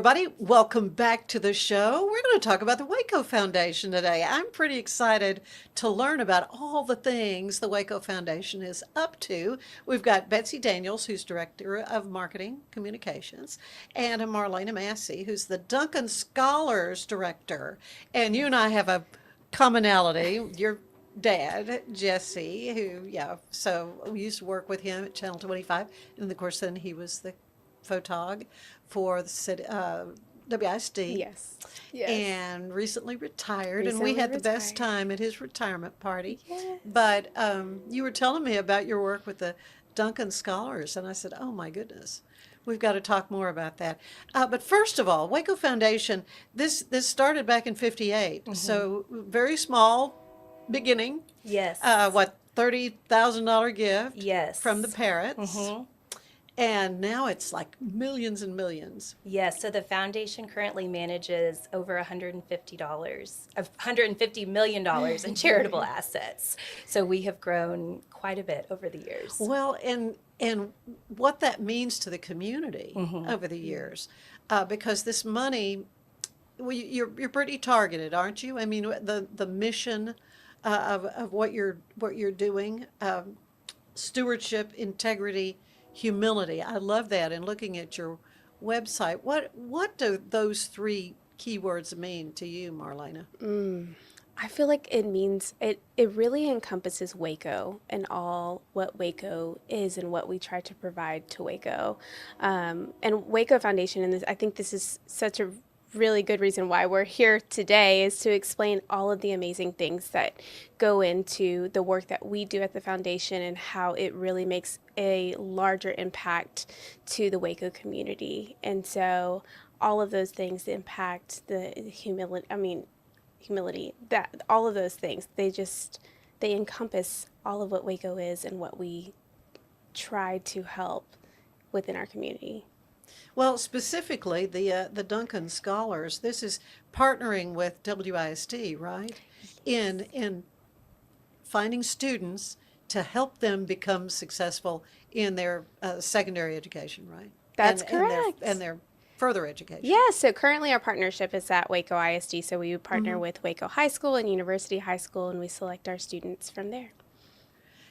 everybody. Welcome back to the show. We're going to talk about the Waco Foundation today. I'm pretty excited to learn about all the things the Waco Foundation is up to. We've got Betsy Daniels, who's Director of Marketing Communications, and Marlayna Massey, who's the Duncan Scholars Director. And you and I have a commonality. Your dad, Jesse, so we used to work with him at Channel 25. And of course, then he was the photog for the city, WISD. Yes. Yes. And recently retired. And we had the best time at his retirement party. Yes. But you were telling me about your work with the Duncan Scholars. And I said, oh my goodness, we've got to talk more about that. But first of all, Waco Foundation, this started back in 58. Mm-hmm. So very small beginning. Yes. $30,000 gift Yes. from the Parrots. Mm-hmm. And now it's like millions and millions. Yes. So the foundation currently manages over $150 million in charitable assets. So we have grown quite a bit over the years. Well, and what that means to the community over the years, because this money, well, you're pretty targeted, aren't you? I mean, the mission of what you're doing, stewardship, integrity, humility. I love that. And looking at your website, what do those three keywords mean to you, Marlayna? I feel like it means it really encompasses Waco and all what Waco is and what we try to provide to Waco. And Waco Foundation, and I think this is such a really good reason why we're here today, is to explain all of the amazing things that go into the work that we do at the foundation and how it really makes a larger impact to the Waco community. And so all of those things impact the humility, that all of those things, they encompass all of what Waco is and what we try to help within our community. Well, specifically, the Duncan Scholars, this is partnering with WISD, right? In finding students to help them become successful in their secondary education, right? That's correct. And their further education. Yeah, so currently our partnership is at Waco ISD, so we would partner with Waco High School and University High School, and we select our students from there.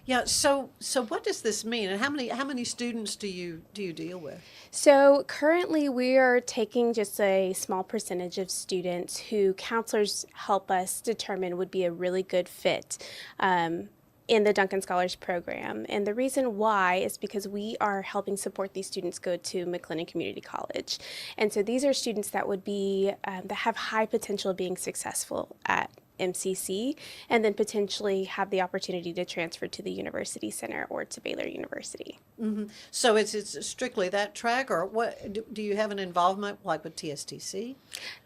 Yeah, so what does this mean, and how many students do you deal with? So currently we are taking just a small percentage of students who counselors help us determine would be a really good fit in the Duncan Scholars Program. And the reason why is because we are helping support these students go to McLennan Community College. And so these are students that would be, that have high potential of being successful at MCC, and then potentially have the opportunity to transfer to the University Center or to Baylor University. Mm-hmm. So it's strictly that track, or what? Do you have an involvement like with TSTC?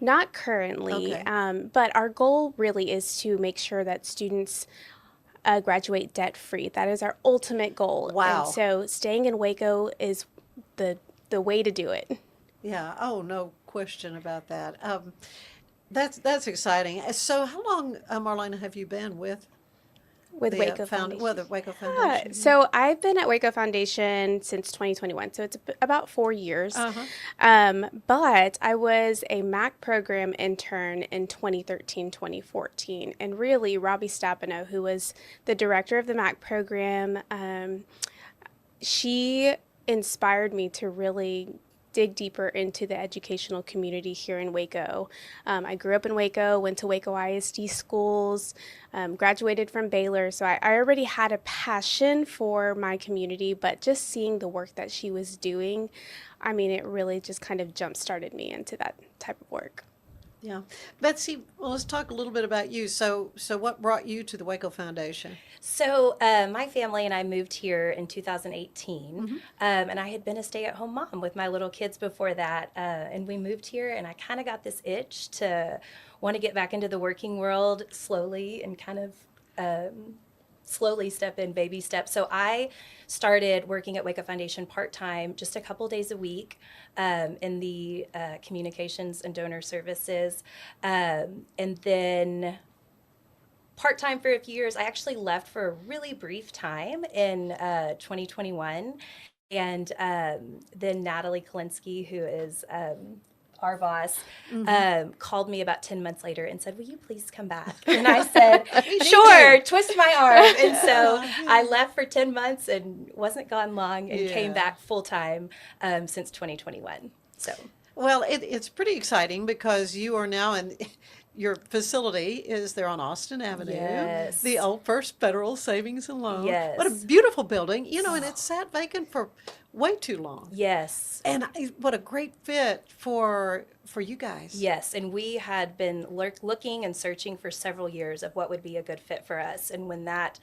Not currently, Okay. but our goal really is to make sure that students graduate debt-free. That is our ultimate goal. Wow. And so staying in Waco is the way to do it. Yeah. Oh, no question about that. That's exciting. So how long, Marlayna, have you been with the Waco Foundation? Well, the Waco Foundation. So I've been at Waco Foundation since 2021, so it's about 4 years. But I was a MAC program intern in 2013, 2014. And really, Robbie Stapano, who was the director of the MAC program, she inspired me to really dig deeper into the educational community here in Waco. I grew up in Waco, went to Waco ISD schools, graduated from Baylor, so I already had a passion for my community, but just seeing the work that she was doing, I mean, it really just kind of jump-started me into that type of work. Yeah. Betsy, well, let's talk a little bit about you. So what brought you to the Waco Foundation? So my family and I moved here in 2018, and I had been a stay-at-home mom with my little kids before that, and we moved here, and I kind of got this itch to want to get back into the working world slowly and kind of slowly step in, baby steps. So I started working at Waco Foundation part-time, just a couple days a week, in the communications and donor services. And then part-time for a few years. I actually left for a really brief time in 2021. And then Natalie Kalinsky, who is our boss, called me about 10 months later and said, will you please come back? And I said, sure, twist my arm. And so I left for 10 months and wasn't gone long and came back full time since 2021. So. Well, it's pretty exciting because you are now in your facility is there on Austin Avenue, Yes. the old First Federal Savings and Loan. Yes. What a beautiful building, and it sat vacant for way too long. Yes. And what a great fit for you guys. Yes, and we had been looking and searching for several years of what would be a good fit for us. And when that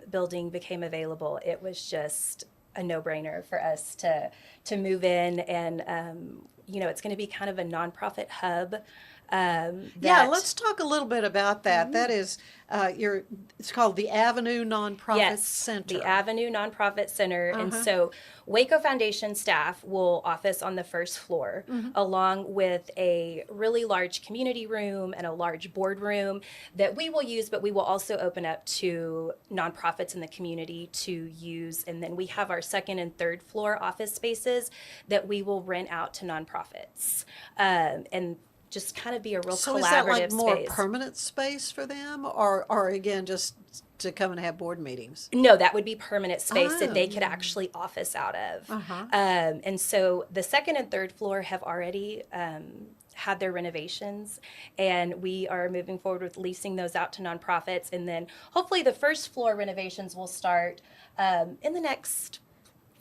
building became available, it was just a no-brainer for us to move in. And it's going to be kind of a nonprofit hub. Let's talk a little bit about that. That is, it's called the Avenue Nonprofit Center. The Avenue Nonprofit Center. And so Waco Foundation staff will office on the first floor, along with a really large community room and a large boardroom that we will use, but we will also open up to nonprofits in the community to use. And then we have our second and third floor office spaces that we will rent out to nonprofits. And just kind of be a real so collaborative is that like more space. Permanent space for them, or again just to come and have board meetings? No, that would be permanent space that they could actually office out of. And so the second and third floor have already had their renovations, and we are moving forward with leasing those out to nonprofits. And then hopefully the first floor renovations will start in the next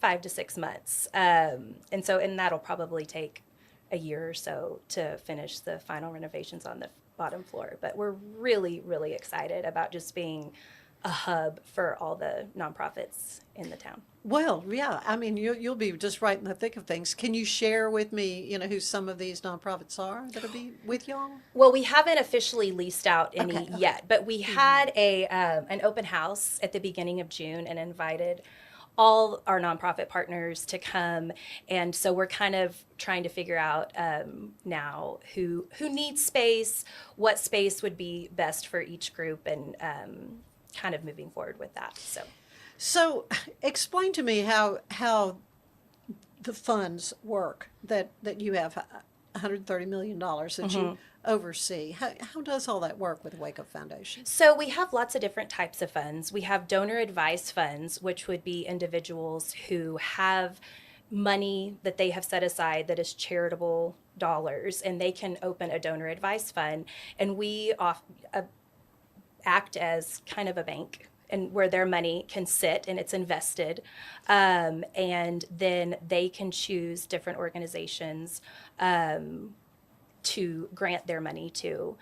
5 to 6 months. And that'll probably take a year or so to finish the final renovations on the bottom floor. But we're really, really excited about just being a hub for all the nonprofits in the town. Well, yeah, I mean, you'll be just right in the thick of things. Can you share with me, who some of these nonprofits are that'll be with y'all? Well, we haven't officially leased out any yet, but we had an open house at the beginning of June and invited all our nonprofit partners to come. And so we're kind of trying to figure out now who needs space, what space would be best for each group, and kind of moving forward with that. So explain to me how the funds work that you have $130 million that you oversee. How does all that work with Waco Foundation? So we have lots of different types of funds. We have donor advised funds, which would be individuals who have money that they have set aside that is charitable dollars, and they can open a donor advised fund, and we act as kind of a bank, and where their money can sit and it's invested, and then they can choose different organizations to grant their money to.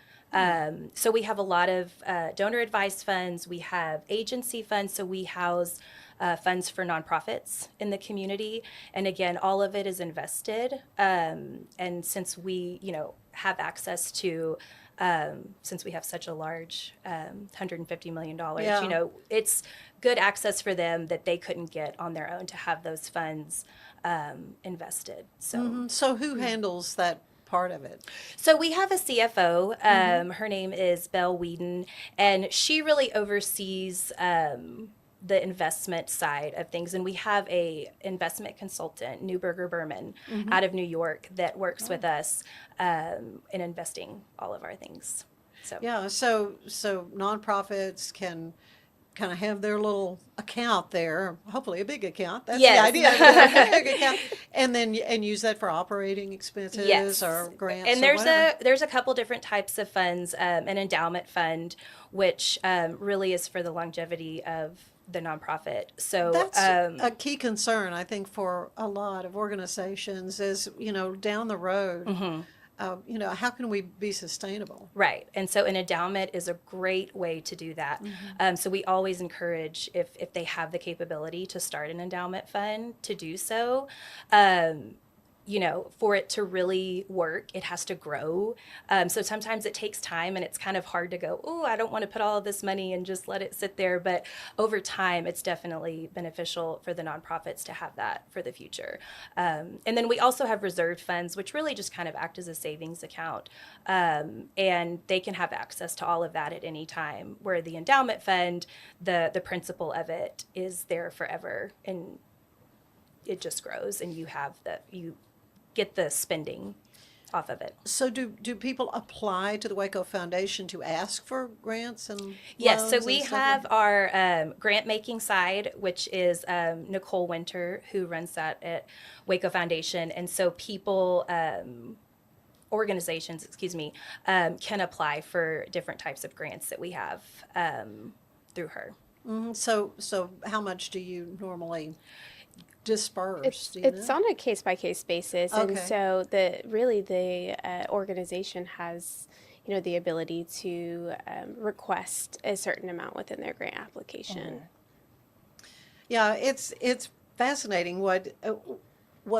So we have a lot of donor advised funds. We have agency funds, so we house funds for nonprofits in the community. And again, all of it is invested. And since we, have access to, since we have such a large $150 million, it's good access for them that they couldn't get on their own to have those funds invested. So, So who handles that part of it? So we have a CFO. Her name is Belle Whedon, and she really oversees the investment side of things. And we have a investment consultant, Newberger Berman, out of New York, that works with us in investing all of our things. So so nonprofits can kind of have their little account there, hopefully a big account. That's the idea. A big account, and use that for operating expenses or grants. And or there's a couple different types of funds. An endowment fund, which really is for the longevity of the nonprofit. So that's a key concern, I think, for a lot of organizations is, down the road, how can we be sustainable? Right. And so an endowment is a great way to do that. So we always encourage, if they have the capability to start an endowment fund, to do so. For it to really work, it has to grow. So sometimes it takes time, and it's kind of hard to go, oh, I don't want to put all of this money and just let it sit there. But over time, it's definitely beneficial for the nonprofits to have that for the future. And then we also have reserved funds, which really just kind of act as a savings account. And they can have access to all of that at any time, where the endowment fund, the principle of it is there forever, and it just grows, and you get the spending off of it. So do people apply to the Waco Foundation to ask for grants and Yes, so loans we and stuff? have our grant making side, which is Nicole Winter, who runs that at Waco Foundation. And so people, organizations, can apply for different types of grants that we have through her. So how much do you normally disperse? Do you It's know? on a case by case basis, and Okay. so the organization has, you know, the ability to request a certain amount within their grant application. Yeah, it's fascinating what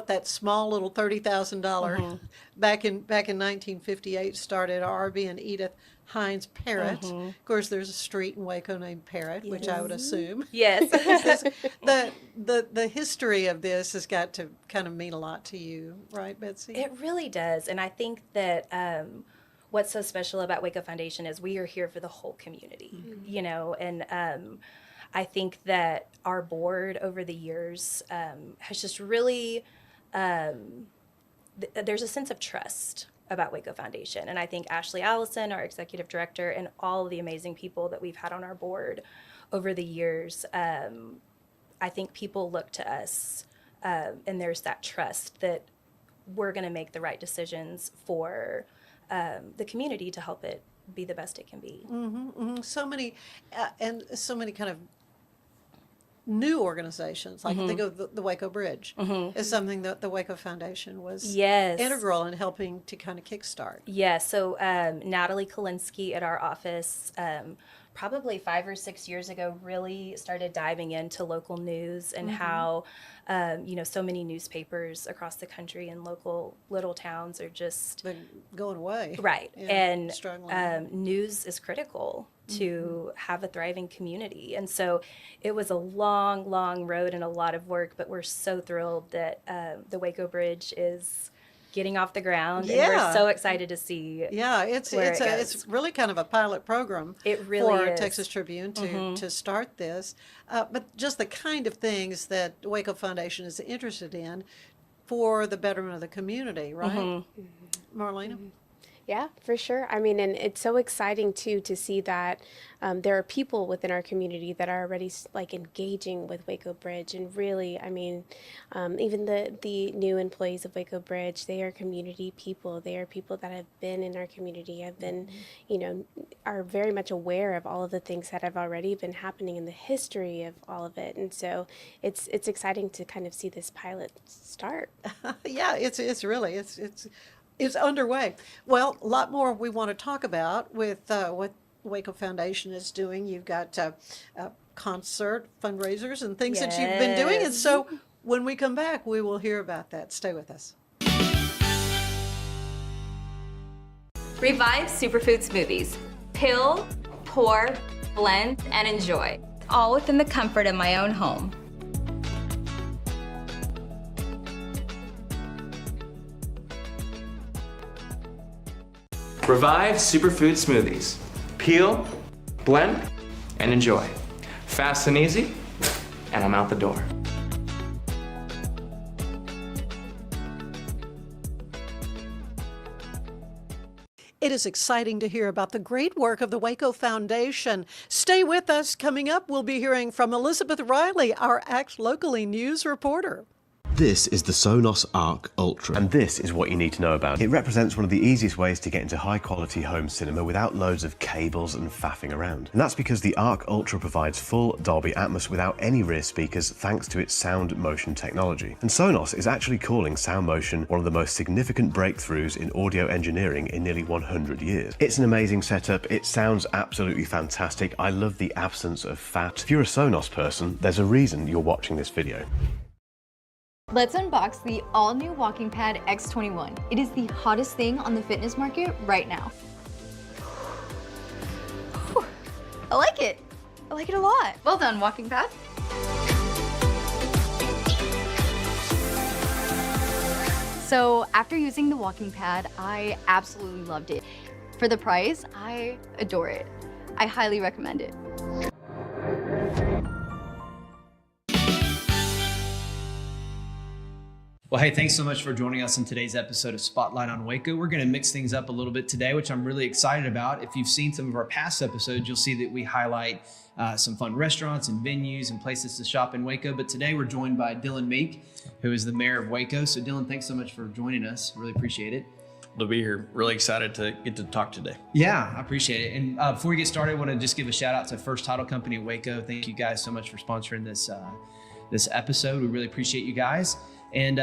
that small little $30,000 back in 1958 started. Arby and Edith Hines Parrott. Of course, there's a street in Waco named Parrott, which I would assume. Yes. The history of this has got to kind of mean a lot to you, right, Betsy? It really does. And I think that what's so special about Waco Foundation is we are here for the whole community, you know, and I think that our board over the years has just really, there's a sense of trust about Waco Foundation. And I think Ashley Allison, our executive director, and all of the amazing people that we've had on our board over the years, I think people look to us and there's that trust that we're going to make the right decisions for the community to help it be the best it can be. So many, and so many kind of new organizations, like think of the Waco Bridge, is something that the Waco Foundation was Yes. integral in helping to kind of kickstart. Yeah, so Natalie Kolinsky at our office, probably 5 or 6 years ago, really started diving into local news and how, you know, so many newspapers across the country and local little towns are just Been going away. right. Yeah, And struggling. News is critical to have a thriving community. And so it was a long, long road and a lot of work, but we're so thrilled that the Waco Bridge is getting off the ground. And Yeah. we're so excited to see Yeah, it's where it's it a, goes. it's really kind of a pilot program It really for is. Texas Tribune to start this, but just the kind of things that Waco Foundation is interested in for the betterment of the community, right? Marlayna? Yeah, for sure. I mean, and it's so exciting too to see that there are people within our community that are already like engaging with Waco Bridge, and really, I mean, even the new employees of Waco Bridge, they are community people. They are people that have been in our community, have been, you know, are very much aware of all of the things that have already been happening in the history of all of it, and so it's exciting to kind of see this pilot start. Yeah, it's underway. Well, a lot more we want to talk about with what Waco Foundation is doing. You've got concert fundraisers and things that you've been doing, and Yes. so when we come back, we will hear about that. Stay with us. Revive Superfood Smoothies. Pill, pour, blend, and enjoy. All within the comfort of my own home. Revive Superfood Smoothies. Peel, blend, and enjoy. Fast and easy, and I'm out the door. It is exciting to hear about the great work of the Waco Foundation. Stay with us. Coming up, we'll be hearing from Elizabeth Riley, our Act Locally news reporter. This is the Sonos Arc Ultra, and this is what you need to know about. It represents one of the easiest ways to get into high-quality home cinema without loads of cables and faffing around. And that's because the Arc Ultra provides full Dolby Atmos without any rear speakers thanks to its sound motion technology. And Sonos is actually calling sound motion one of the most significant breakthroughs in audio engineering in nearly 100 years. It's an amazing setup, it sounds absolutely fantastic, I love the absence of fat. If you're a Sonos person, there's a reason you're watching this video. Let's unbox the all-new Walking Pad X21. It is the hottest thing on the fitness market right now. Whew. I like it. I like it a lot. Well done, Walking Pad. So after using the Walking Pad, I absolutely loved it. For the price, I adore it. I highly recommend it. Well, hey, thanks so much for joining us in today's episode of Spotlight on Waco. We're going to mix things up a little bit today, which I'm really excited about. If you've seen some of our past episodes, you'll see that we highlight some fun restaurants and venues and places to shop in Waco. But today we're joined by Dylan Meek, who is the mayor of Waco. So Dylan, thanks so much for joining us. Really appreciate it. To be here. Really excited to get to talk today. Yeah, I appreciate it. And before we get started, I want to just give a shout out to First Title Company of Waco. Thank you guys so much for sponsoring this episode. We really appreciate you guys. And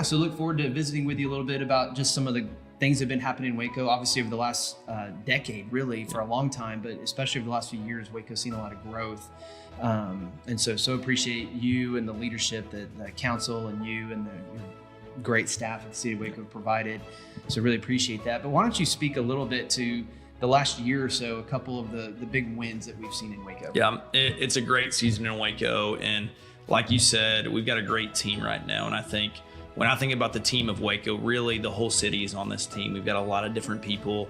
so look forward to visiting with you a little bit about just some of the things that have been happening in Waco, obviously over the last decade, really for a long time, but especially over the last few years, Waco's seen a lot of growth. And so appreciate you and the leadership that the council and you and your great staff at the city of Waco provided. So really appreciate that. But why don't you speak a little bit to the last year or so, a couple of the big wins that we've seen in Waco. Yeah, it's a great season in Waco. And like you said, we've got a great team right now. And I think when I think about the team of Waco, really the whole city is on this team. We've got a lot of different people,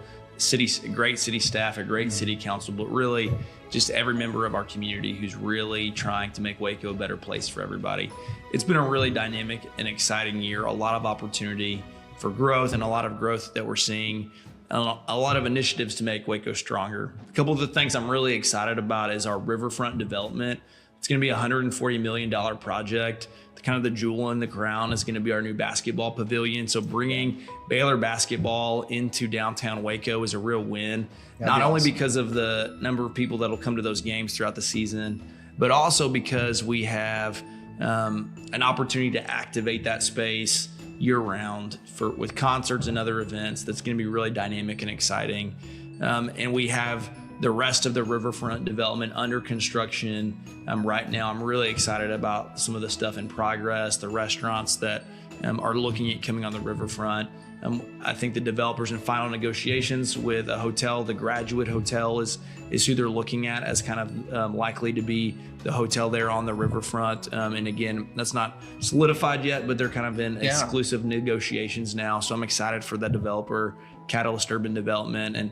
great city staff, a great city council, but really just every member of our community who's really trying to make Waco a better place for everybody. It's been a really dynamic and exciting year, a lot of opportunity for growth and a lot of growth that we're seeing, a lot of initiatives to make Waco stronger. A couple of the things I'm really excited about is our riverfront development. It's going to be a $140 million project. Kind of the jewel in the crown is going to be our new basketball pavilion. So bringing Baylor basketball into downtown Waco is a real win, not only because of the number of people that'll come to those games throughout the season, but also because we have an opportunity to activate that space year round with concerts and other events. That's going to be really dynamic and exciting. And we have the rest of the riverfront development under construction right now. I'm really excited about some of the stuff in progress, the restaurants that are looking at coming on the riverfront. I think the developers in final negotiations with a hotel, the Graduate Hotel is who they're looking at as kind of likely to be the hotel there on the riverfront. And again, that's not solidified yet, but they're kind of in exclusive negotiations now. So I'm excited for that developer, Catalyst Urban Development, and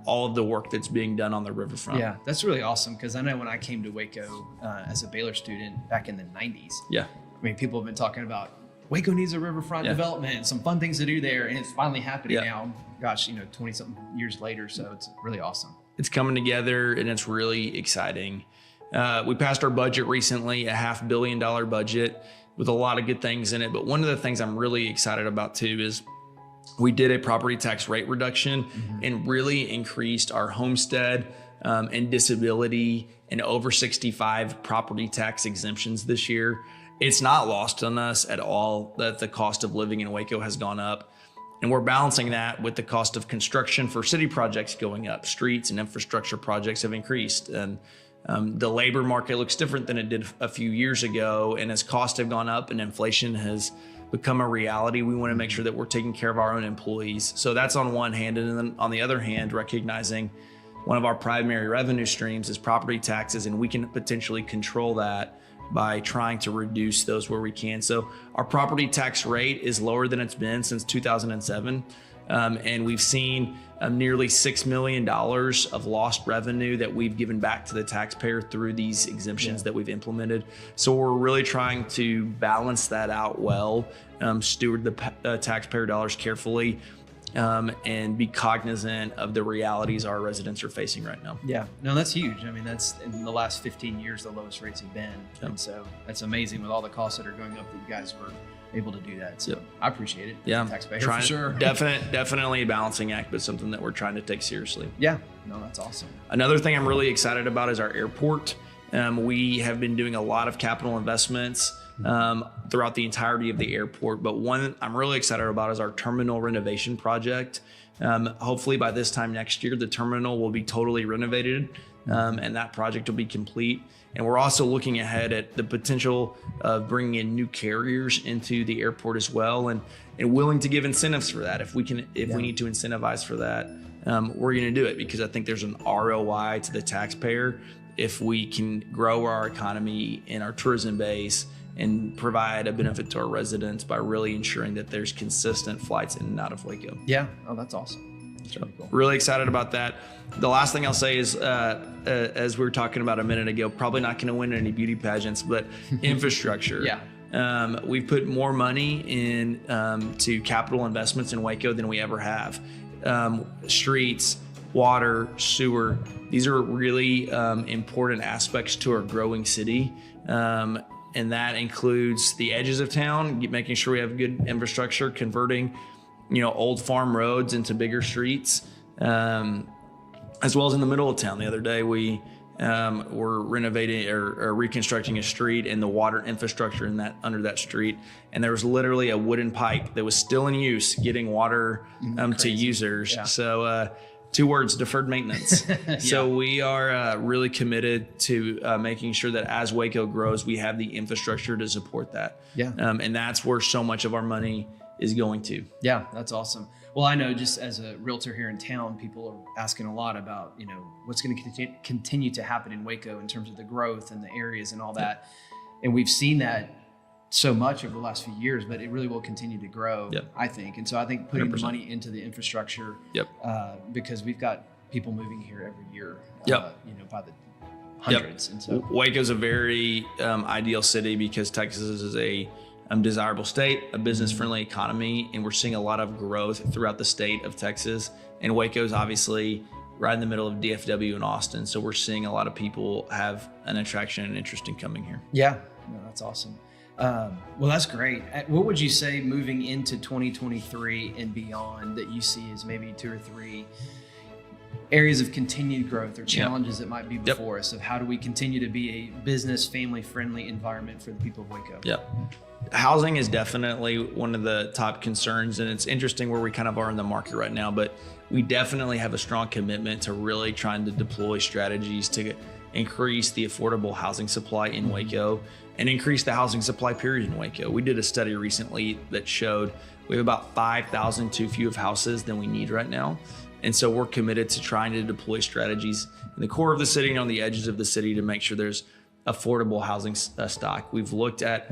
all of the work that's being done on the riverfront. Yeah, that's really awesome, because I know when I came to Waco as a Baylor student back in the 90s, I mean, people have been talking about Waco needs a riverfront development, some fun things to do there, and it's finally happening now. Gosh, 20-something years later, so it's really awesome. It's coming together, and it's really exciting. We passed our budget recently, a $500 million budget with a lot of good things in it, but one of the things I'm really excited about too is we did a property tax rate reduction and really increased our homestead and disability and over 65 property tax exemptions this year. It's not lost on us at all that the cost of living in Waco has gone up. And we're balancing that with the cost of construction for city projects going up. Streets and infrastructure projects have increased. And the labor market looks different than it did a few years ago. And as costs have gone up and inflation has become a reality, we want to make sure that we're taking care of our own employees. So that's on one hand. And then on the other hand, recognizing one of our primary revenue streams is property taxes, and we can potentially control that by trying to reduce those where we can. So our property tax rate is lower than it's been since 2007. And we've seen nearly $6 million of lost revenue that we've given back to the taxpayer through these exemptions that we've implemented. So we're really trying to balance that out well, steward the taxpayer dollars carefully, and be cognizant of the realities our residents are facing right now. Yeah, no, that's huge. I mean, that's in the last 15 years, the lowest rates have been. And so that's amazing with all the costs that are going up that you guys were able to do that. So I appreciate it. Yeah, taxpayer for sure. Definitely a balancing act, but something that we're trying to take seriously. Yeah, no, that's awesome. Another thing I'm really excited about is our airport. We have been doing a lot of capital investments throughout the entirety of the airport, but one I'm really excited about is our terminal renovation project. Hopefully by this time next year, the terminal will be totally renovated, and that project will be complete. And we're also looking ahead at the potential of bringing in new carriers into the airport as well, and willing to give incentives for that. If we need to incentivize for that, we're going to do it, because I think there's an ROI to the taxpayer if we can grow our economy and our tourism base and provide a benefit to our residents by really ensuring that there's consistent flights in and out of Waco. Yeah, oh, that's awesome. That's really cool. Really excited about that. The last thing I'll say is, as we were talking about a minute ago, probably not going to win any beauty pageants, but infrastructure. We've put more money in to capital investments in Waco than we ever have. Streets, water, sewer, these are really important aspects to our growing city. And that includes the edges of town, making sure we have good infrastructure, converting, old farm roads into bigger streets, as well as in the middle of town. The other day, we were renovating or reconstructing a street and the water infrastructure under that street. And there was literally a wooden pipe that was still in use, getting water to users. Yeah. So 2 words, deferred maintenance. Yeah. So we are really committed to making sure that as Waco grows, we have the infrastructure to support that. Yeah. And that's where so much of our money is going to. Yeah, that's awesome. Well, I know just as a realtor here in town, people are asking a lot about, what's going to continue to happen in Waco in terms of the growth and the areas and all that. And we've seen that so much over the last few years, but it really will continue to grow, I think. And so I think putting 100%. The money into the infrastructure, because we've got people moving here every year, by the hundreds. And so Waco's a very ideal city because Texas is a desirable state, a business-friendly economy, and we're seeing a lot of growth throughout the state of Texas. And Waco's obviously right in the middle of DFW and Austin, so we're seeing a lot of people have an attraction and interest in coming here. Yeah, no, that's awesome. Well, that's great. What would you say moving into 2023 and beyond that you see as maybe 2 or 3 areas of continued growth or challenges that might be before us of how do we continue to be a business, family-friendly environment for the people of Waco? Housing is definitely one of the top concerns, and it's interesting where we kind of are in the market right now, but we definitely have a strong commitment to really trying to deploy strategies to increase the affordable housing supply in Waco and increase the housing supply period in Waco. We did a study recently that showed we have about 5,000 too few of houses than we need right now. And so we're committed to trying to deploy strategies in the core of the city and on the edges of the city to make sure there's affordable housing stock. We've looked at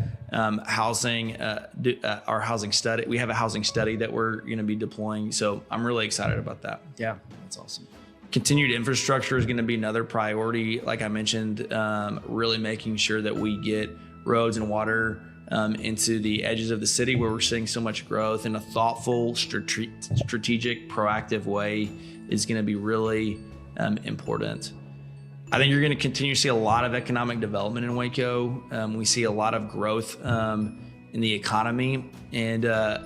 housing, our housing study. We have a housing study that we're going to be deploying. So I'm really excited about that. Yeah, that's awesome. Continued infrastructure is going to be another priority. Like I mentioned, really making sure that we get roads and water into the edges of the city where we're seeing so much growth in a thoughtful, strategic, proactive way is going to be really important. I think you're going to continue to see a lot of economic development in Waco. We see a lot of growth in the economy and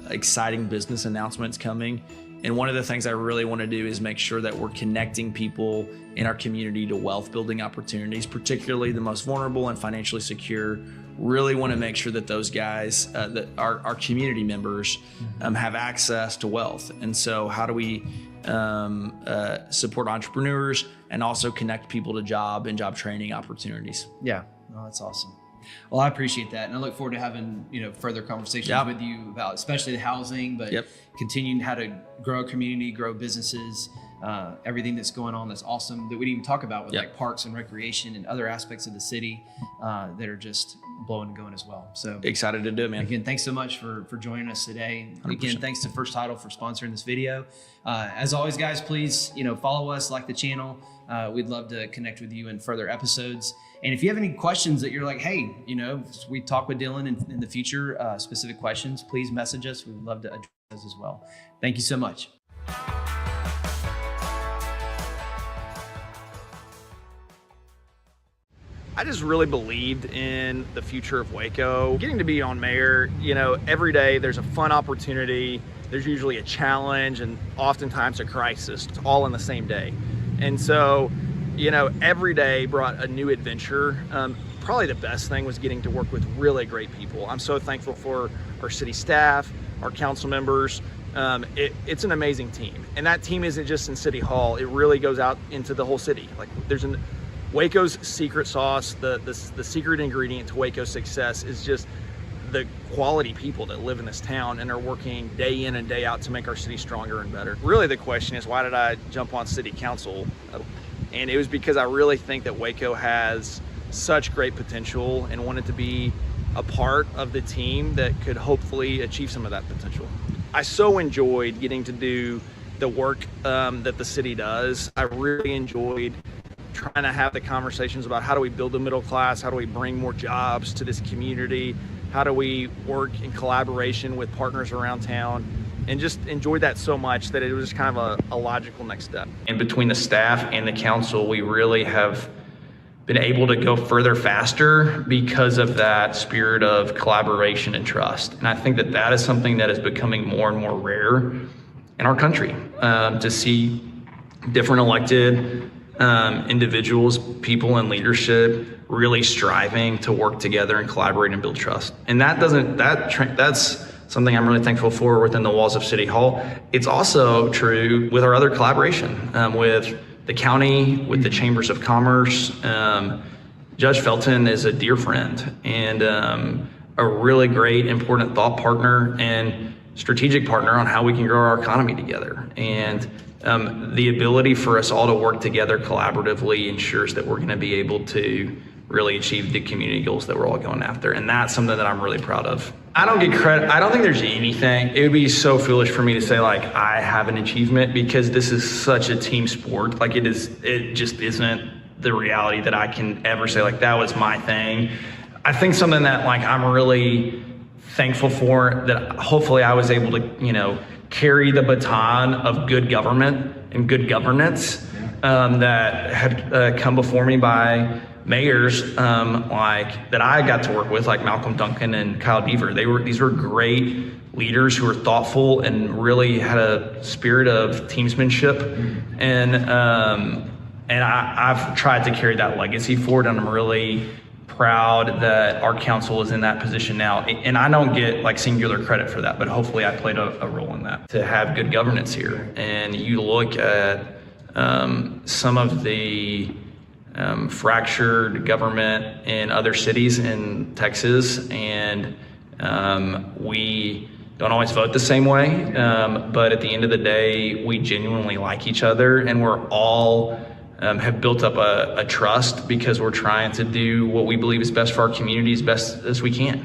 exciting business announcements coming. And one of the things I really want to do is make sure that we're connecting people in our community to wealth building opportunities, particularly the most vulnerable and financially secure. Really want to make sure that those guys, that our community members have access to wealth. And so how do we support entrepreneurs and also connect people to job and job training opportunities? Yeah, no, that's awesome. Well, I appreciate that. And I look forward to having, further conversations with you about especially the housing, but continuing how to grow a community, grow businesses, everything that's going on that's awesome that we didn't even talk about with like parks and recreation and other aspects of the city that are just blowing and going as well. So excited to do it, man. Again, thanks so much for joining us today. 100%. Again, thanks to First Title for sponsoring this video. As always, guys, please, follow us, like the channel. We'd love to connect with you in further episodes. And if you have any questions that you're like, hey, we talk with Dylan in the future, specific questions, please message us. We'd love to address those as well. Thank you so much. I just really believed in the future of Waco. Getting to be on mayor, every day there's a fun opportunity. There's usually a challenge and oftentimes a crisis. It's all in the same day. And so, every day brought a new adventure. Probably the best thing was getting to work with really great people. I'm so thankful for our city staff, our council members. It's an amazing team. And that team isn't just in City Hall. It really goes out into the whole city. Like Waco's secret sauce, the secret ingredient to Waco's success is just the quality people that live in this town and are working day in and day out to make our city stronger and better. Really the question is, why did I jump on city council? And it was because I really think that Waco has such great potential and wanted to be a part of the team that could hopefully achieve some of that potential. I so enjoyed getting to do the work that the city does. I really enjoyed trying to have the conversations about how do we build the middle class, how do we bring more jobs to this community, how do we work in collaboration with partners around town, and just enjoyed that so much that it was kind of a logical next step. And between the staff and the council, we really have been able to go further faster because of that spirit of collaboration and trust. And I think that that is something that is becoming more and more rare in our country, to see different elected individuals, people in leadership really striving to work together and collaborate and build trust. And that's something I'm really thankful for within the walls of City Hall. It's also true with our other collaboration with the county, with the chambers of commerce. Judge Felton is a dear friend and a really great, important thought partner and strategic partner on how we can grow our economy together. And the ability for us all to work together collaboratively ensures that we're going to be able to really achieve the community goals that we're all going after. And that's something that I'm really proud of. I don't get credit. I don't think there's anything. It would be so foolish for me to say like I have an achievement, because this is such a team sport. Like it just isn't the reality that I can ever say like that was my thing. I think something that like I'm really thankful for, that hopefully I was able to, carry the baton of good government and good governance that had come before me by mayors like that I got to work with, like Malcolm Duncan and Kyle Deaver. These were great leaders who were thoughtful and really had a spirit of teamsmanship. And I've tried to carry that legacy forward, and I'm really proud that our council is in that position now. And I don't get like singular credit for that, but hopefully I played a role in that, to have good governance here. And you look at some of the fractured government in other cities in Texas, and we don't always vote the same way, but at the end of the day, we genuinely like each other, and we're all have built up a trust because we're trying to do what we believe is best for our community as best as we can.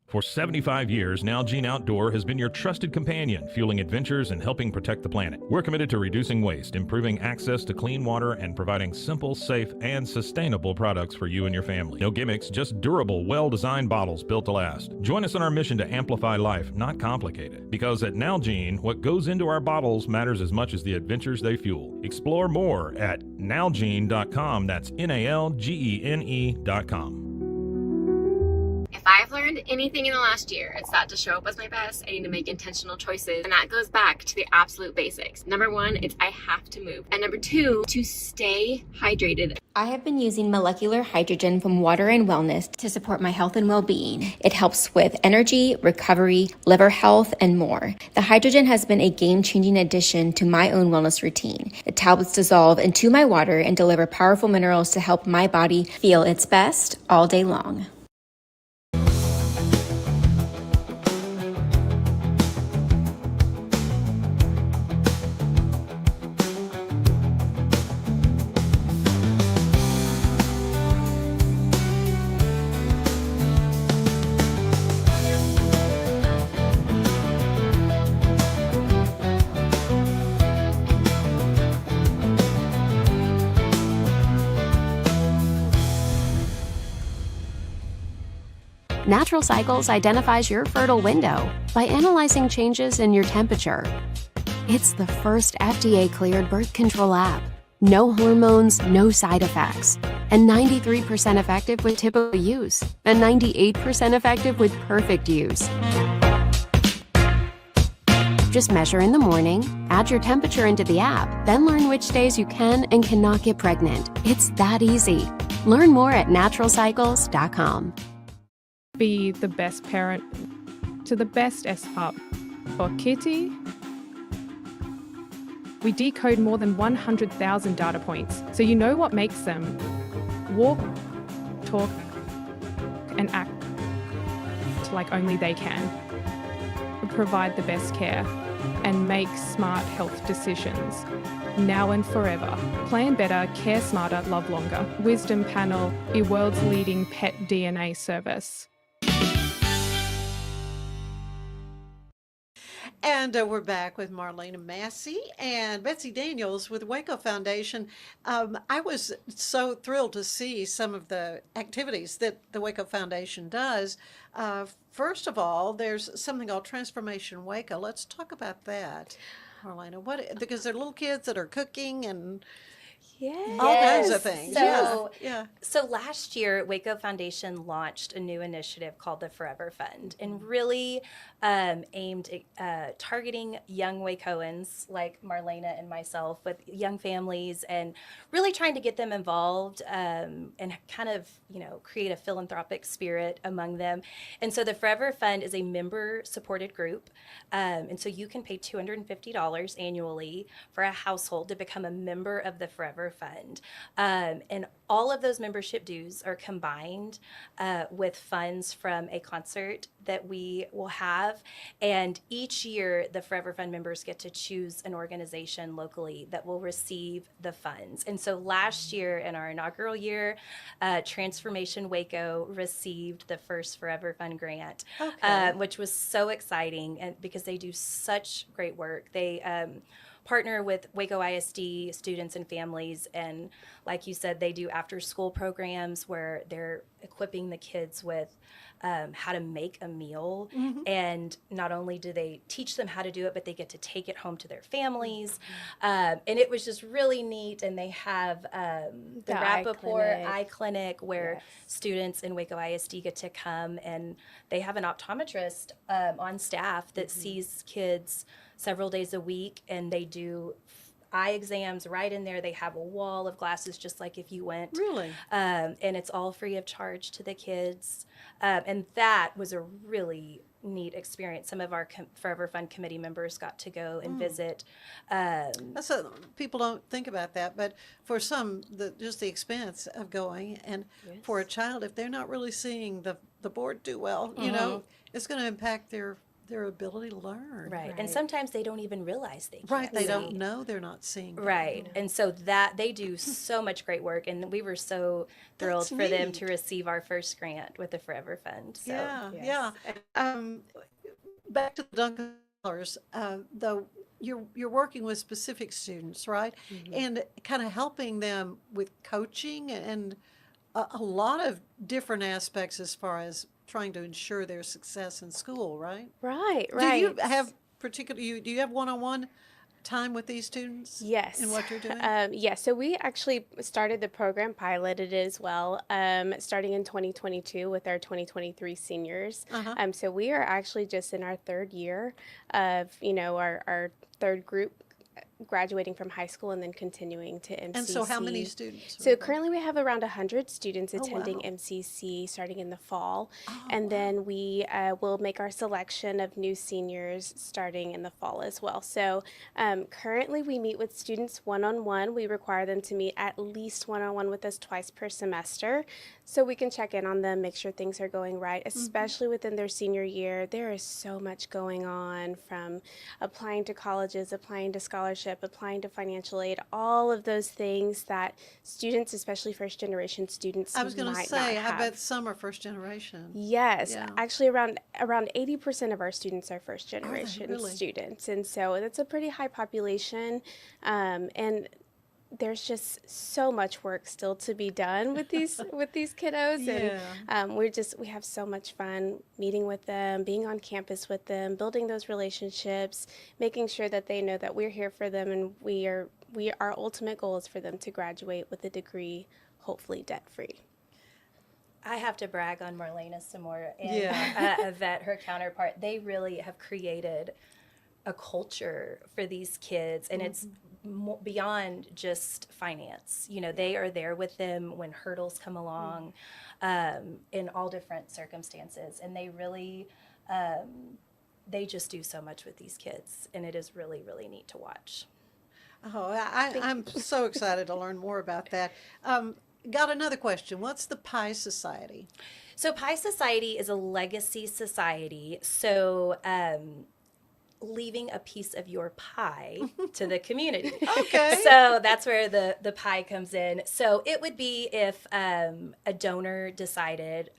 For 75 years, Nalgene Outdoor has been your trusted companion, fueling adventures and helping protect the planet. We're committed to reducing waste, improving access to clean water, and providing simple, safe, and sustainable products for you and your family. No gimmicks, just durable, well-designed bottles built to last. Join us in our mission to amplify life, not complicate it. Because at Nalgene, what goes into our bottles matters as much as the adventures they fuel. Explore more at nalgene.com. That's NALGENE.com. If I've learned anything in the last year, it's that to show up as my best, I need to make intentional choices. And that goes back to the absolute basics. Number one, it's I have to move. And number two, to stay hydrated. I have been using molecular hydrogen from Water and Wellness to support my health and well-being. It helps with energy, recovery, liver health, and more. The hydrogen has been a game-changing addition to my own wellness routine. The tablets dissolve into my water and deliver powerful minerals to help my body feel its best all day long. Natural Cycles identifies your fertile window by analyzing changes in your temperature. It's the first FDA-cleared birth control app. No hormones, no side effects, and 93% effective with typical use, and 98% effective with perfect use. Just measure in the morning, add your temperature into the app, then learn which days you can and cannot get pregnant. It's that easy. Learn more at naturalcycles.com. Be the best parent to the best S-Pup. For Kitty, we decode more than 100,000 data points, so you know what makes them walk, talk, and act like only they can. Provide the best care and make smart health decisions. Now and forever. Plan better, care smarter, love longer. Wisdom Panel, the world's leading pet DNA service. And we're back with Marlayna Massey and Betsy Daniels with Waco Foundation. I was so thrilled to see some of the activities that the Waco Foundation does. First of all, there's something called Transformation Waco. Let's talk about that, Marlayna. Because they're little kids that are cooking and all kinds of things. So last year, Waco Foundation launched a new initiative called the Forever Fund, and really aimed at targeting young Wacoans like Marlayna and myself with young families, and really trying to get them involved and kind of, create a philanthropic spirit among them. And so the Forever Fund is a member-supported group, and so you can pay $250 annually for a household to become a member of the Forever Fund. And all of those membership dues are combined with funds from a concert that we will have. And each year, the Forever Fund members get to choose an organization locally that will receive the funds. And so last year, in our inaugural year, Transformation Waco received the first Forever Fund grant, which was so exciting, and because they do such great work. They partner with Waco ISD students and families, and like you said, they do after school programs where they're equipping the kids with how to make a meal. And not only do they teach them how to do it, but they get to take it home to their families. And it was just really neat. And they have the Rappaport Eye Clinic where students in Waco ISD get to come, and they have an optometrist on staff that sees kids several days a week, and they do eye exams right in there. They have a wall of glasses just like if you went. Really? And it's all free of charge to the kids. And that was a really neat experience. Some of our Forever Fund committee members got to go and visit. People don't think about that, but for some, just the expense of going, and for a child, if they're not really seeing the board do well, it's going to impact their ability to learn. Right. And sometimes they don't even realize they can't. Right. They don't know they're not seeing. Right. And so that they do so much great work, and we were so thrilled for them to receive our first grant with the Forever Fund. So, back to the Duncan Scholars, you're working with specific students, right? And kind of helping them with coaching and a lot of different aspects as far as trying to ensure their success in school, right? Right. Do you have do you have one-on-one time with these students? Yes. In what you're doing? Yes. So we actually started the program, piloted it as well, starting in 2022 with our 2023 seniors. So we are actually just in our third year of, our third group graduating from high school and then continuing to MCC. And so how many students? So currently we have around 100 students attending MCC starting in the fall. And then we will make our selection of new seniors starting in the fall as well. So currently we meet with students one-on-one. We require them to meet at least one-on-one with us twice per semester, so we can check in on them, make sure things are going right, especially within their senior year. There is so much going on, from applying to colleges, applying to scholarship, applying to financial aid, all of those things that students, especially first-generation students, I was going to might say, not I have. bet some are first generation. Yes, actually around 80% of our students are first-generation really? students, and so that's a pretty high population, and there's just so much work still to be done with these kiddos, and we have so much fun meeting with them, being on campus with them, building those relationships, making sure that they know that we're here for them, and our ultimate goal is for them to graduate with a degree, hopefully debt-free. I have to brag on Marlayna some more, and Yvette, her counterpart. They really have created a culture for these kids, and it's beyond just finance. They are there with them when hurdles come along, in all different circumstances, and they really they just do so much with these kids, and it is really, really neat to watch. I'm so excited to learn more about that. Got another question. What's the Pie Society? So Pie Society is a legacy society. So leaving a piece of your pie to the community. Okay. So that's where the pie comes in. So it would be if a donor decided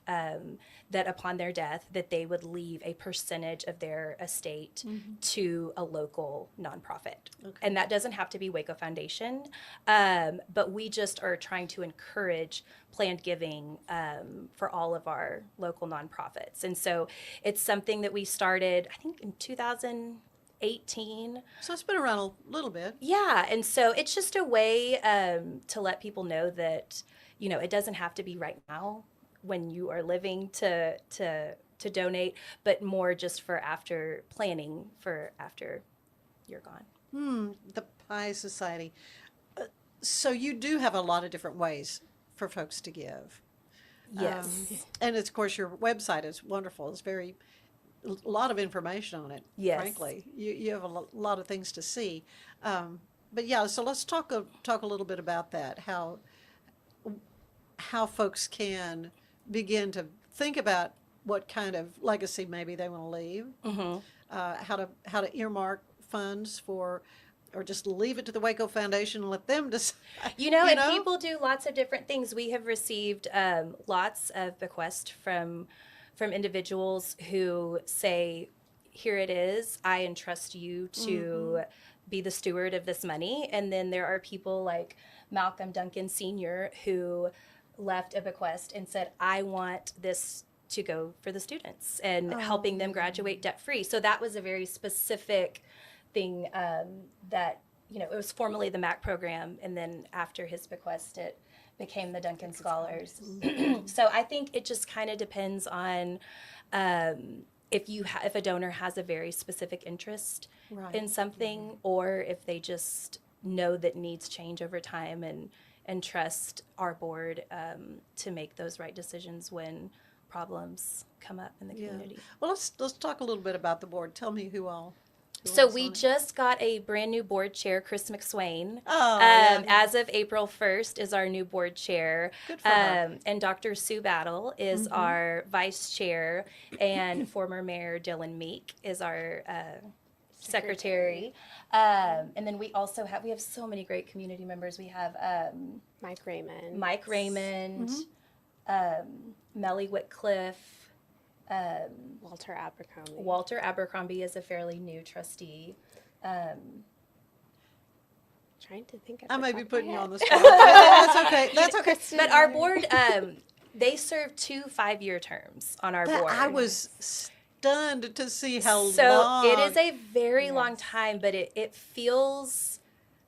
that upon their death, that they would leave a percentage of their estate to a local nonprofit. And that doesn't have to be Waco Foundation, but we just are trying to encourage planned giving for all of our local nonprofits. And so it's something that we started, I think, in 2018. So it's been around a little bit. Yeah, and so it's just a way to let people know that, you know, it doesn't have to be right now when you are living to donate, but more just for after planning for after you're gone. The Pie Society. So you do have a lot of different ways for folks to give. Yes. And it's, of course, your website is wonderful. It's a lot of information on it. Yes. Frankly, you have a lot of things to see. But yeah, so let's talk a little bit about that. How folks can begin to think about what kind of legacy maybe they want to leave. How to earmark funds for, or just leave it to the Waco Foundation and let them decide. And people do lots of different things. We have received lots of bequests from individuals who say, here it is, I entrust you to be the steward of this money. And then there are people like Malcolm Duncan Sr. who left a bequest and said, I want this to go for the students and helping them graduate debt-free. So that was a very specific thing that, it was formerly the MAC program, and then after his bequest, it became the Duncan Scholars. So I think it just kind of depends on if a donor has a very specific interest in something, or if they just know that needs change over time and trust our board to make those right decisions when problems come up in the community. Well, let's talk a little bit about the board. Tell me who all. So we just got a brand new board chair, Chris McSwain. As of April 1st is our new board chair. Good for her. And Dr. Sue Battle is our vice chair, and former Mayor Dylan Meek is our secretary. And then we have so many great community members. We have Mike Raymond, Melly Whitcliffe, Walter Abercrombie is a fairly new trustee. Trying to think. I may be putting you on the spot. That's okay. That's okay. But our board, they serve 2 5-year terms on our board. I was stunned to see how long. So it is a very long time, but it feels.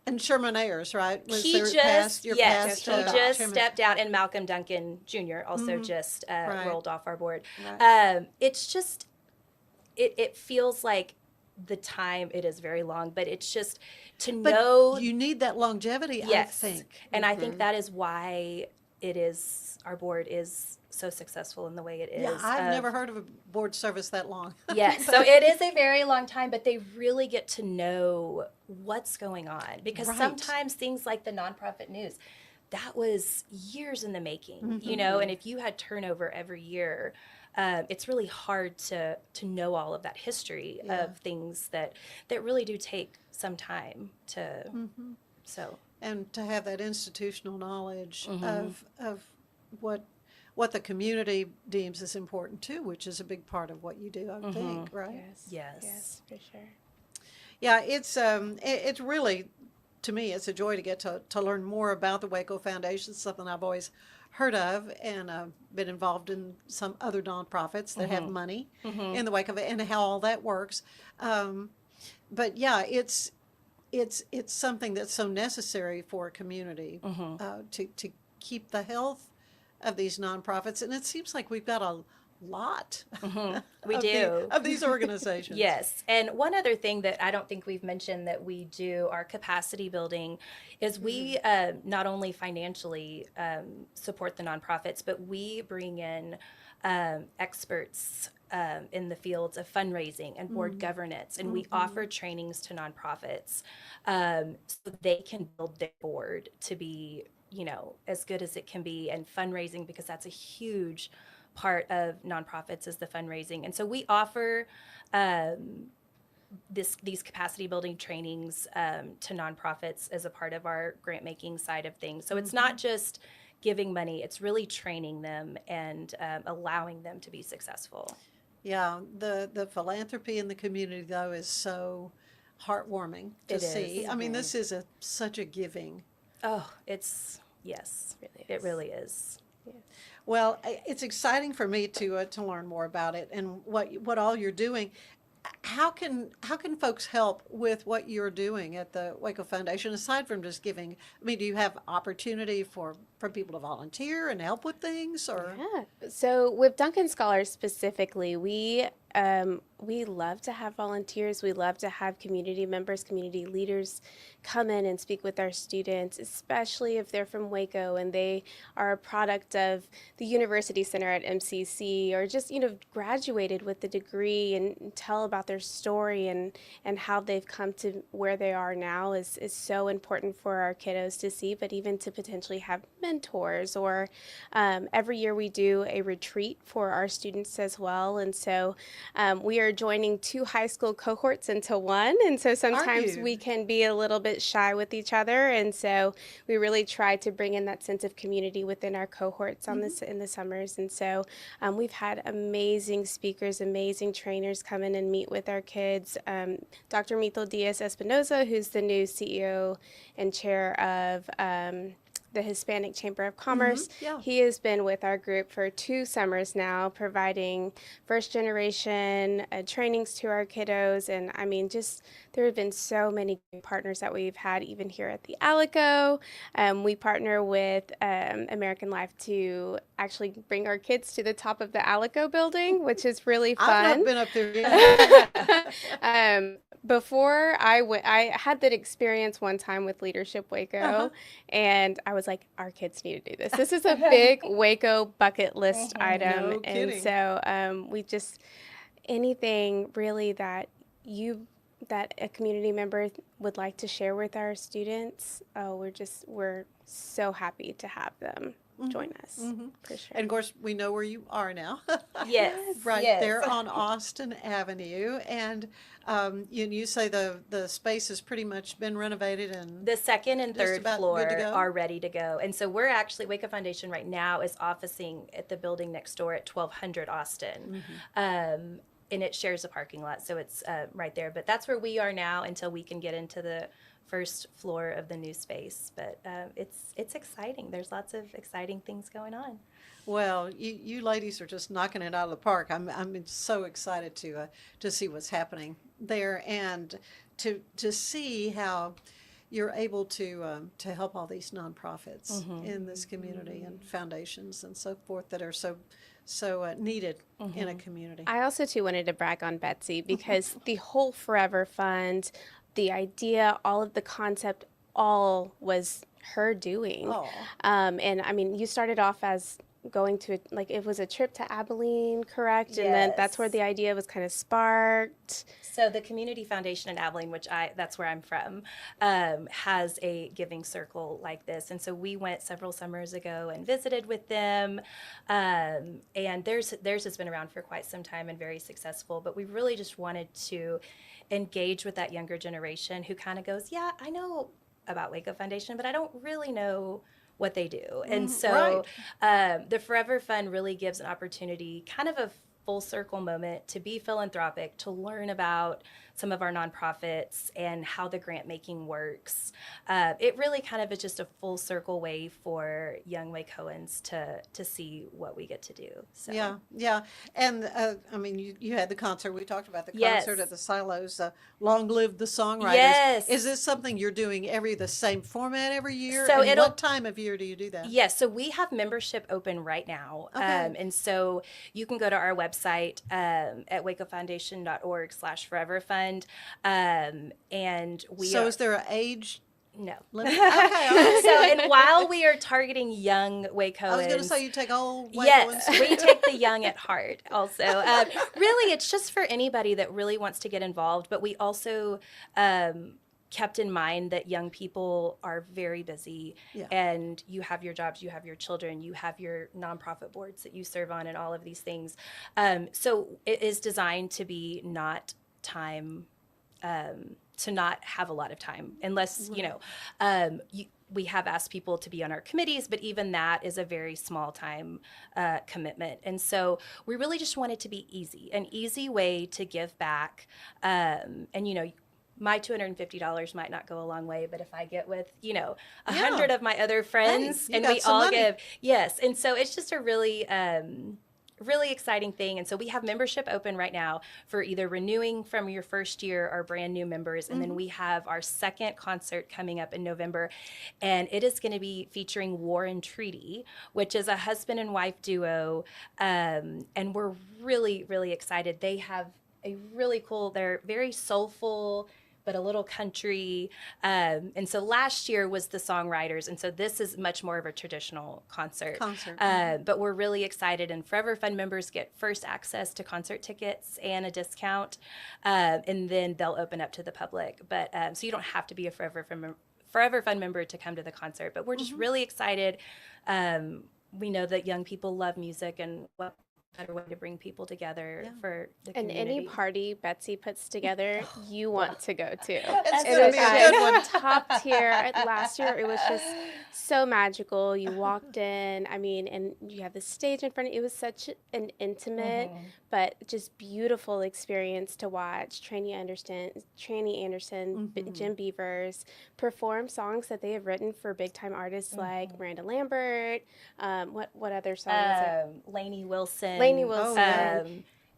And Sherman Ayers, right? He just stepped down, and Malcolm Duncan Jr. also just rolled off our board. It's just, it feels like the time, it is very long, but it's just know. You need that longevity, yes. I think. And I think that is why our board is so successful in the way it is. Yeah, I've never heard of a board service that long. Yes, so it is a very long time, but they really get to know what's going on, because sometimes things like the nonprofit news, that was years in the making, and if you had turnover every year, it's really hard to know all of that history of things that really do take some time to, so. And to have that institutional knowledge of what the community deems as important too, which is a big part of what you do, I think, right? Yes, for sure. Yeah, it's really, to me, it's a joy to get to learn more about the Waco Foundation, something I've always heard of, and been involved in some other nonprofits that have money in the Waco, and how all that works. But yeah, it's something that's so necessary for a community to keep the health of these nonprofits, and it seems like we've got a lot of these organizations. Yes, and one other thing that I don't think we've mentioned that we do, our capacity building, is we not only financially support the nonprofits, but we bring in experts in the fields of fundraising and board governance, and we offer trainings to nonprofits so they can build their board to be as good as it can be, and fundraising, because that's a huge part of nonprofits is the fundraising. And so we offer these capacity building trainings to nonprofits as a part of our grant making side of things. So it's not just giving money. It's really training them and allowing them to be successful. Yeah, the philanthropy in the community, though, is so heartwarming to It is. see. I mean, this is such a giving. Oh, yes, it really is. Well, it's exciting for me to learn more about it and what all you're doing. How can folks help with what you're doing at the Waco Foundation aside from just giving? I mean, do you have opportunity for people to volunteer and help with things, or? Yeah. So with Duncan Scholars specifically, we love to have volunteers. We love to have community members, community leaders come in and speak with our students, especially if they're from Waco and they are a product of the University Center at MCC, or just, graduated with a degree, and tell about their story and how they've come to where they are now is so important for our kiddos to see, but even to potentially have mentors. Or every year we do a retreat for our students as well. And so we are joining 2 high school cohorts into one. And so sometimes we can be a little bit shy with each other. And so we really try to bring in that sense of community within our cohorts on this in the summers. And so we've had amazing speakers, amazing trainers come in and meet with our kids. Dr. Mito Diaz-Espinoza, who's the new CEO and chair of the Hispanic Chamber of Commerce. Yeah. He has been with our group for 2 summers now, providing first generation trainings to our kiddos. And I mean, just there have been so many partners that we've had even here at the Alico. We partner with American Life to actually bring our kids to the top of the Alico building, which is really fun. I've not been up there yet. Before I had that experience one time with Leadership Waco, and I was like, our kids need to do this. This is a big Waco bucket list item. No and kidding. So we just, anything really that a community member would like to share with our students, we're so happy to have them join us, for sure. And of course, we know where you are now. Yes. Right yes. there on Austin Avenue. And you say the space has pretty much been renovated, and The second and Just third about floor good to go? are ready to go. And so we're actually, Waco Foundation right now is officing at the building next door at 1200 Austin. And it shares a parking lot, so it's right there. But that's where we are now until we can get into the first floor of the new space. But it's exciting. There's lots of exciting things going on. Well, you ladies are just knocking it out of the park. I'm so excited to see what's happening there, and to see how you're able to help all these nonprofits in this community and foundations and so forth that are so needed in a community. I also too wanted to brag on Betsy, because the whole Forever Fund, the idea, all of the concept, all was her doing. Oh. And I mean, you started off as going to it was a trip to Abilene, correct? And then that's where the idea was kind of sparked. So the Community Foundation in Abilene, which that's where I'm from, has a giving circle like this. And so we went several summers ago and visited with them. And theirs has been around for quite some time and very successful. But we really just wanted to engage with that younger generation who kind of goes, yeah, I know about Waco Foundation, but I don't really know what they do. And so the Forever Fund really gives an opportunity, kind of a full circle moment, to be philanthropic, to learn about some of our nonprofits and how the grant making works. It really kind of is just a full circle way for young Wacoans to see what we get to do. So. Yeah. And I mean, you had the concert. We talked about the Yes. concert at the Silos. Long Live the Songwriters. Yes. Is this something you're doing the same format every year? So and what time of year do you do that? Yes, so we have membership open right now. Okay. And so you can go to our website at wacofoundation.org/foreverfund. And we So is there an age No. limit? Okay. So, and while we are targeting young Wacoans, I was going to say you take old Wacoans. yes, we take the young at heart also. Really, it's just for anybody that really wants to get involved, but we also kept in mind that young people are very busy, and you have your jobs, you have your children, you have your nonprofit boards that you serve on, and all of these things. So it is designed to be not time, to not have a lot of time, unless, we have asked people to be on our committees, but even that is a very small time commitment. And so we really just want it to be easy, an easy way to give back. And, you know, my $250 might not go a long way, but if I get with, you know, 100 of my other friends and we all give, yes. And so it's just a really, really exciting thing. And so we have membership open right now for either renewing from your first year or brand new members. And then we have our second concert coming up in November. And it is going to be featuring War and Treaty, which is a husband and wife duo. And we're really, really excited. They have a really cool, they're very soulful, but a little country. And so last year was the songwriters. And so this is much more of a traditional concert. But we're really excited. And Forever Fun members get first access to concert tickets and a discount. And then they'll open up to the public. But so you don't have to be a Forever Fun member to come to the concert. But we're just really excited. We know that young people love music, and what better way to bring people together for the community. And any party Betsy puts together, you want to go to. It's going to be a good one. Top tier. Last year, it was just so magical. You walked in, I mean, and you have the stage in front of you. It was such an intimate, but just beautiful experience to watch. Tranny Anderson, Jim Beavers perform songs that they have written for big-time artists like Miranda Lambert. What other songs? Lainey Wilson.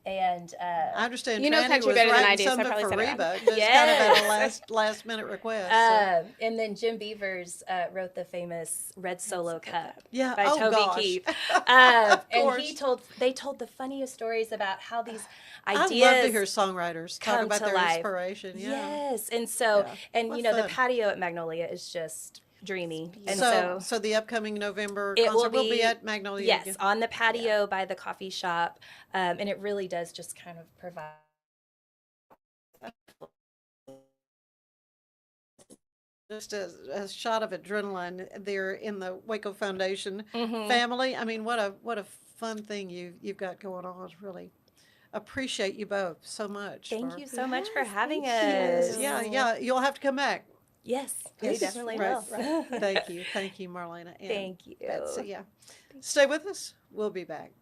And I understand you know Tranny country was better than I writing do, so I something probably for said it wrong. Reba. Just kind of at a last minute request. And then Jim Beavers wrote the famous Red Solo Cup by Toby Keith. And they told the funniest stories about how these ideas. I love to hear songwriters talk about their life. Inspiration. Yeah. Yes, and so What you know fun. the patio at Magnolia is just dreamy. And so the upcoming November it concert will be at Magnolia. Yes, again? on the patio by the coffee shop, and it really does just kind of provide. Just a shot of adrenaline there in the Waco Foundation family. I mean, what a fun thing you've got going on. Really appreciate you both so much. Thank you so much for having us. Yeah, you'll have to come back. Yes, we definitely will. Right. Thank you, Marlayna. And Thank you. Betsy, yeah. Stay with us. We'll be back.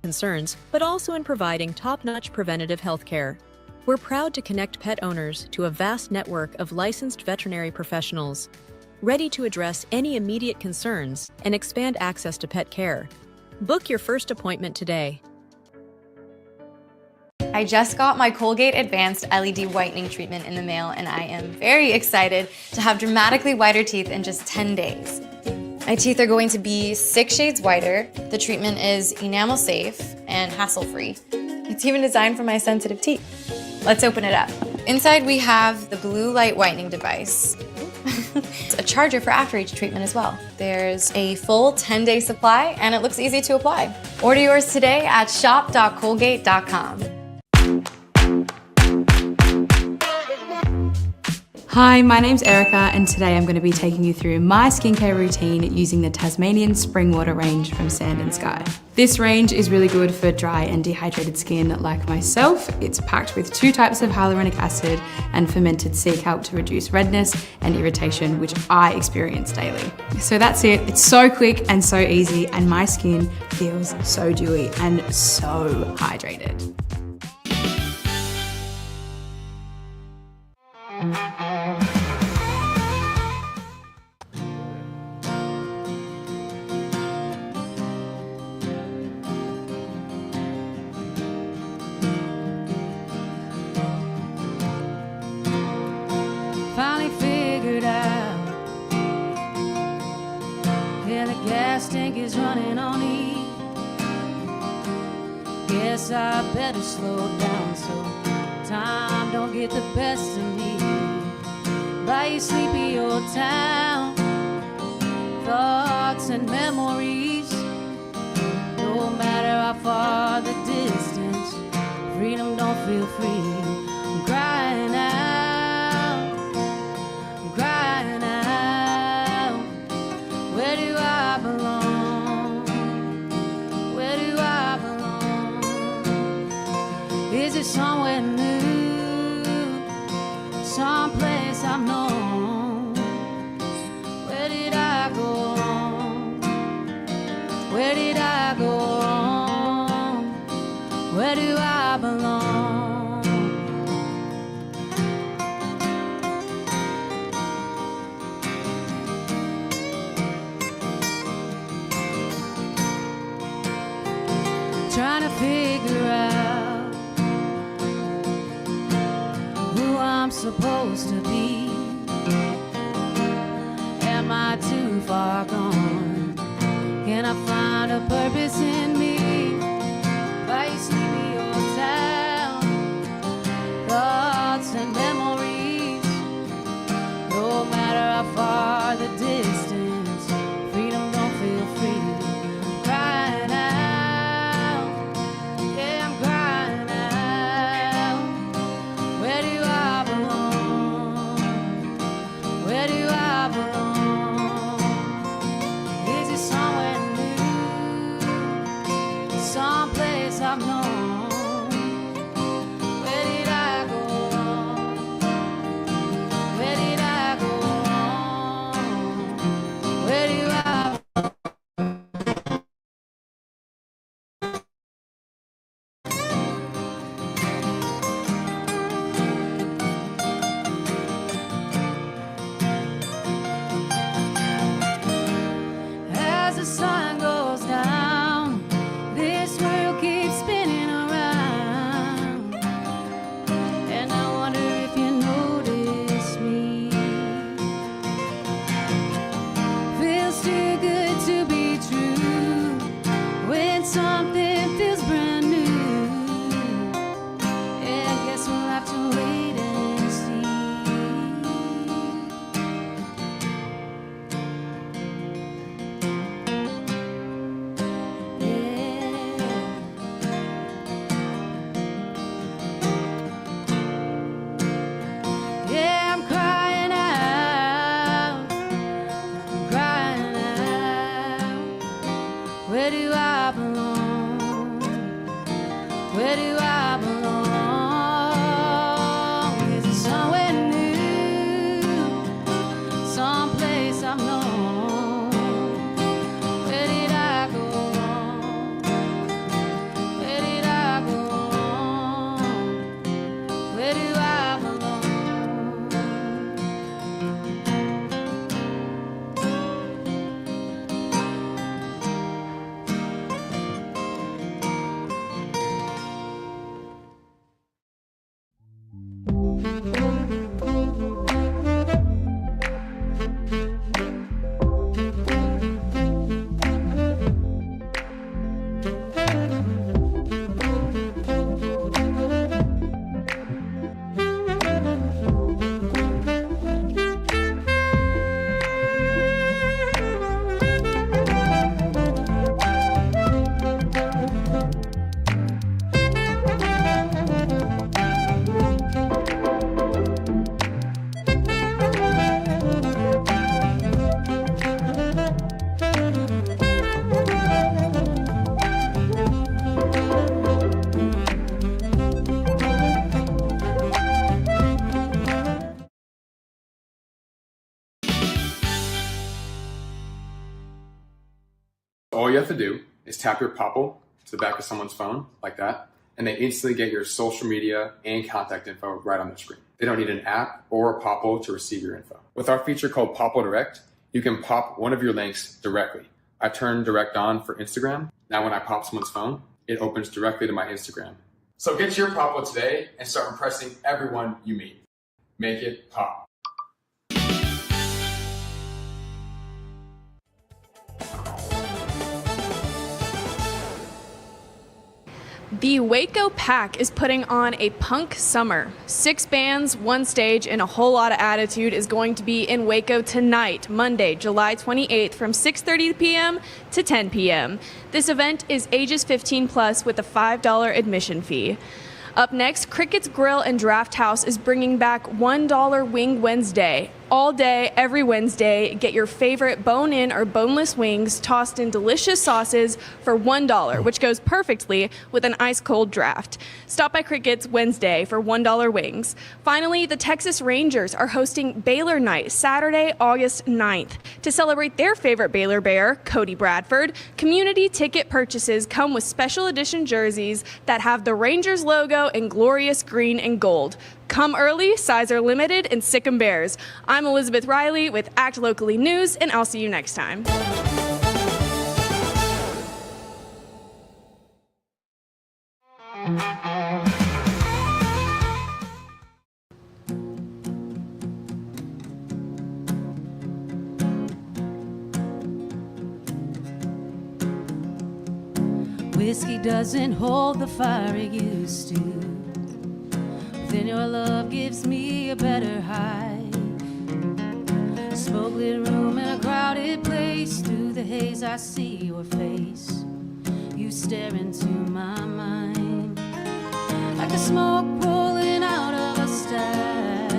Concerns, but also in providing top-notch preventative health care. We're proud to connect pet owners to a vast network of licensed veterinary professionals, ready to address any immediate concerns and expand access to pet care. Book your first appointment today. I just got my Colgate Advanced LED Whitening Treatment in the mail, and I am very excited to have dramatically whiter teeth in just 10 days. My teeth are going to be 6 shades whiter. The treatment is enamel safe and hassle-free. It's even designed for my sensitive teeth. Let's open it up. Inside we have the blue light whitening device. It's a charger for after-age treatment as well. There's a full 10-day supply, and it looks easy to apply. Order yours today at shop.colgate.com. Hi, my name's Erica, and today I'm going to be taking you through my skincare routine using the Tasmanian Spring Water range from Sand and Sky. This range is really good for dry and dehydrated skin like myself. It's packed with 2 types of hyaluronic acid and fermented sea kelp to reduce redness and irritation, which I experience daily. So that's it. It's so quick and so easy, and my skin feels so dewy and so hydrated. Finally figured out, yeah, the gas tank is running on E. Guess I better slow down so time don't get the best of me. By your sleepy old town, thoughts and memories. No matter how far the distance, freedom don't feel free. I'm crying out, I'm crying out. Where do I belong? Where do I belong? Is it somewhere new, someplace I've known. Where did I go wrong? Where did I go wrong? Where do I belong? Trying to figure out who I'm supposed to be. Am I too far gone? Can I find a purpose in me? By your sleepy old town, thoughts and memories. No matter how far the distance, freedom don't feel free. Crying out, yeah, I'm crying out. Where do I belong? Where do I belong? Is it somewhere new? Someplace I've known. Where did I go wrong? Where did I go wrong? Where do I As the sun goes down, this world keeps spinning around, and I wonder if you notice me. Feels too good to be true when something feels brand new. Yeah, I guess we'll have to wait and see. Yeah, I'm crying out, I'm crying out. Where do I belong? Where do I belong? Is it somewhere new? Someplace I've known. Where did I go wrong? Where did I go wrong? Where do I belong? All you have to do is tap your Popple to the back of someone's phone, like that, and they instantly get your social media and contact info right on their screen. They don't need an app or a Popple to receive your info. With our feature called Popple Direct, you can pop one of your links directly. I turned Direct on for Instagram. Now when I pop someone's phone, it opens directly to my Instagram. So get your Popple today and start impressing everyone you meet. Make it pop. The Waco Pack is putting on a punk summer. 6 bands, 1 stage, and a whole lot of attitude is going to be in Waco tonight, Monday, July 28th from 6:30 p.m. to 10 p.m. This event is ages 15 plus with a $5 admission fee. Up next, Cricket's Grill and Draft House is bringing back $1 Wing Wednesday. all day, every Wednesday. Get your favorite bone-in or boneless wings tossed in delicious sauces for $1, which goes perfectly with an ice-cold draft. Stop by Cricket's Wednesday for $1 wings. Finally, the Texas Rangers are hosting Baylor Night Saturday, August 9th. To celebrate their favorite Baylor Bear, Cody Bradford, community ticket purchases come with special edition jerseys that have the Rangers logo in glorious green and gold. Come early, size are limited, and sick 'em bears. I'm Elizabeth Riley with Act Locally News, and I'll see you next time. Whiskey doesn't hold the fire it used to. Then your love gives me a better high. Smoke-lit room in a crowded place. Through the haze I see your face. You stare into my mind like the smoke rolling out of a stack,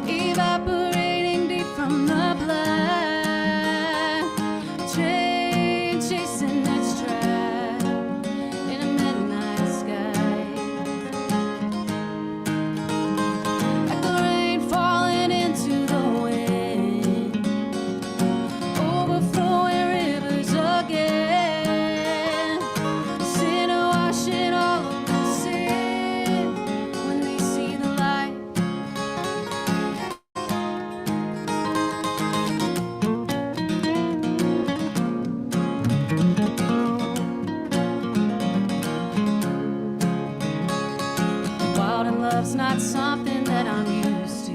evaporating deep from the black. Train chasing its track in a midnight sky. Like the rain falling into the wind, overflowing rivers again. Sin washing all of the sin when they see the light. Wild and love's not something that I'm used to.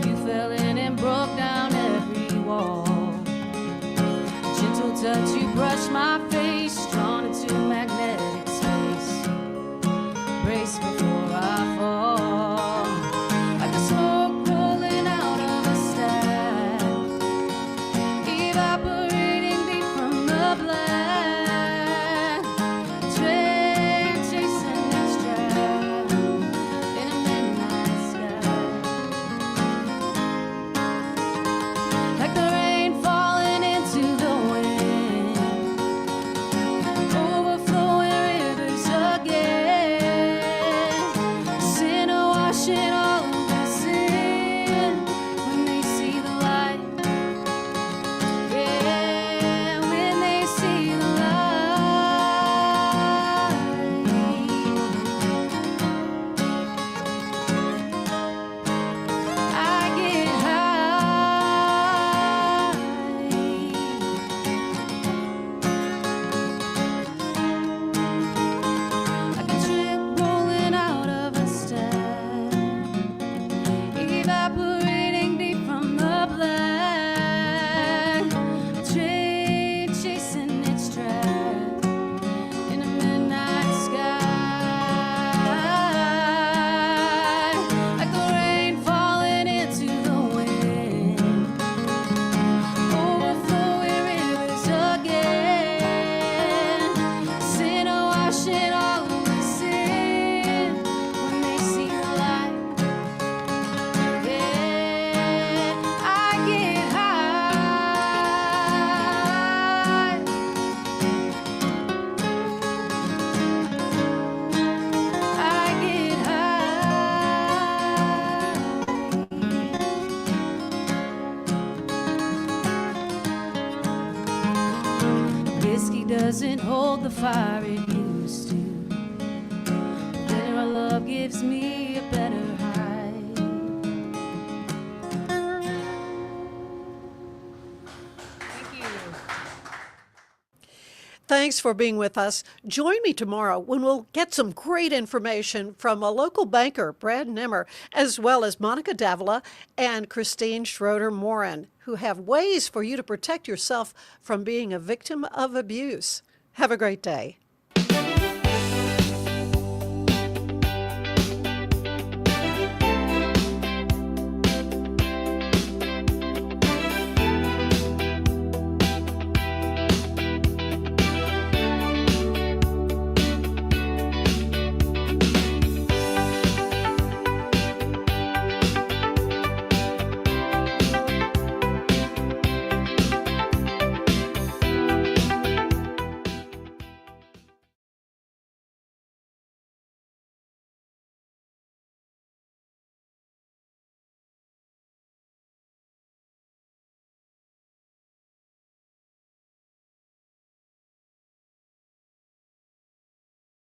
You fell in and broke down every wall. Gentle touch, you brushed my face, drawn into magnetic space. Brace before I fall. Like the smoke rolling out of a stack, evaporating deep from the black. Train chasing its track in a midnight sky. Like the rain falling into the wind, overflowing rivers again. Sin washing all of the sin when they see the light. Yeah, when they see the light. I get high. Like a drip rolling out of a stack, evaporating deep from the black. Train chasing its track in a midnight sky. Like the rain falling into the wind, overflowing rivers again. Sin washing all of the sin when they see the light. Yeah, I get high. I get high. Whiskey doesn't hold the fire it used to. Then your love gives me a better high. Thanks for being with us. Join me tomorrow when we'll get some great information from a local banker, Brad Nimmer, as well as Monica Davila and Christine Schroeder-Morin, who have ways for you to protect yourself from being a victim of abuse. Have a great day.